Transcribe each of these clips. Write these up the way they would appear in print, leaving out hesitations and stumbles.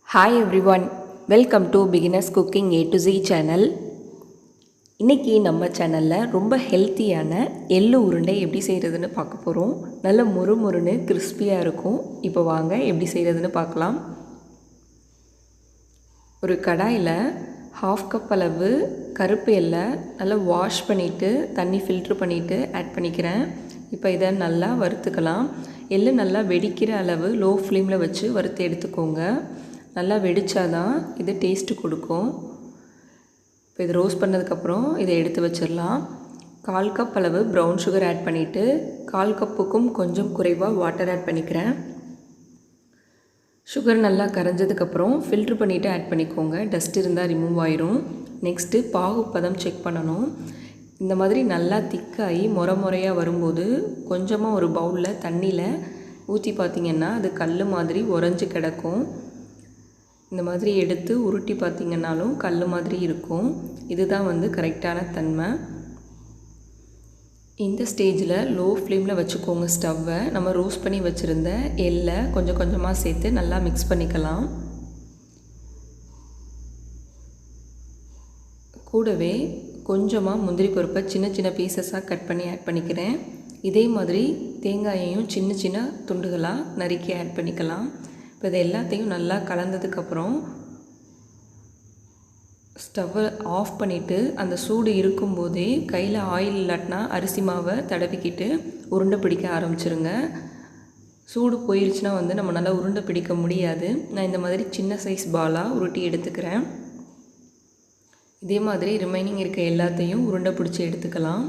Hi everyone, welcome to Beginners Cooking A to Z channel. இன்றைக்கி நம்ம சேனலில் ரொம்ப ஹெல்த்தியான எள்ளு உருண்டை எப்படி செய்கிறதுன்னு பார்க்க போகிறோம். நல்ல மொறுமொறுன்னு கிறிஸ்பியாக இருக்கும். இப்போ வாங்க எப்படி செய்கிறதுன்னு பார்க்கலாம். ஒரு கடாயில் 1/2 கப் அளவு கருப்பு எள்ளை நல்லா வாஷ் பண்ணிவிட்டு தண்ணி ஃபில்ட்ரு பண்ணிவிட்டு ஆட் பண்ணிக்கிறேன். இப்போ இதை நல்லா வறுத்துக்கலாம். எள்ளு நல்லா வெடிக்கிற அளவு லோ ஃப்ளேமில் வச்சு வறுத்து எடுத்துக்கோங்க. நல்லா வெடித்தாதான் இது டேஸ்ட்டு கொடுக்கும். இப்போ இது ரோஸ்ட் பண்ணதுக்கப்புறம் இதை எடுத்து வச்சிடலாம். 1/4 கப் அளவு ப்ரௌன் சுகர் ஆட் பண்ணிவிட்டு 1/4 கப்புக்கும் கொஞ்சம் குறைவாக வாட்டர் ஆட் பண்ணிக்கிறேன். சுகர் நல்லா கரைஞ்சதுக்கப்புறம் ஃபில்ட்ரு பண்ணிவிட்டு ஆட் பண்ணிக்கோங்க. டஸ்ட் இருந்தால் ரிமூவ் ஆயிரும். நெக்ஸ்ட்டு பாகுப்பதம் செக் பண்ணணும். இந்த மாதிரி நல்லா திக்காகி முறையாக வரும்போது கொஞ்சமாக ஒரு பவுலில் தண்ணியில் ஊற்றி பார்த்திங்கன்னா அது கல் மாதிரி உறைஞ்சி கிடக்கும். இந்த மாதிரி எடுத்து உருட்டி பார்த்திங்கன்னாலும் கல் மாதிரி இருக்கும். இதுதான் கரெக்டான தன்மை. இந்த ஸ்டேஜில் லோ ஃப்ளேமில் வச்சுக்கோங்க ஸ்டவ்வை. நம்ம ரோஸ்ட் பண்ணி வச்சுருந்த எள்ளை கொஞ்சம் கொஞ்சமாக சேர்த்து நல்லா மிக்ஸ் பண்ணிக்கலாம். கூடவே கொஞ்சமாக முந்திரி பருப்பை சின்ன சின்ன பீசஸாக கட் பண்ணி ஆட் பண்ணிக்கிறேன். இதே மாதிரி தேங்காயையும் சின்ன சின்ன துண்டுகளாக நறுக்கி ஆட் பண்ணிக்கலாம். இப்போ இது எல்லாத்தையும் நல்லா கலந்ததுக்கப்புறம் ஸ்டவ்வை ஆஃப் பண்ணிவிட்டு அந்த சூடு இருக்கும்போதே கையில் ஆயில் இல்லாட்டினா அரிசி மாவை தடவிக்கிட்டு உருண்டை பிடிக்க ஆரம்பிச்சிருங்க. சூடு போயிடுச்சுன்னா நம்ம நல்லா உருண்டை பிடிக்க முடியாது. நான் இந்த மாதிரி சின்ன சைஸ் பாலாக உருட்டி எடுத்துக்கிறேன். இதே மாதிரி ரிமைனிங் இருக்க எல்லாத்தையும் உருண்டை பிடிச்சி எடுத்துக்கலாம்.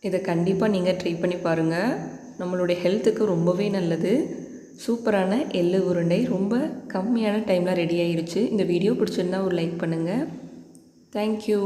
இதை கண்டிப்பாக நீங்கள் ட்ரை பண்ணி பாருங்கள். நம்மளுடைய ஹெல்த்துக்கு ரொம்பவே நல்லது. சூப்பரான எள்ளு உருண்டை ரொம்ப கம்மியான டைமில் ரெடி ஆகிடுச்சு. இந்த வீடியோ பிடிச்சிருந்தா ஒரு லைக் பண்ணுங்கள். தேங்க்யூ.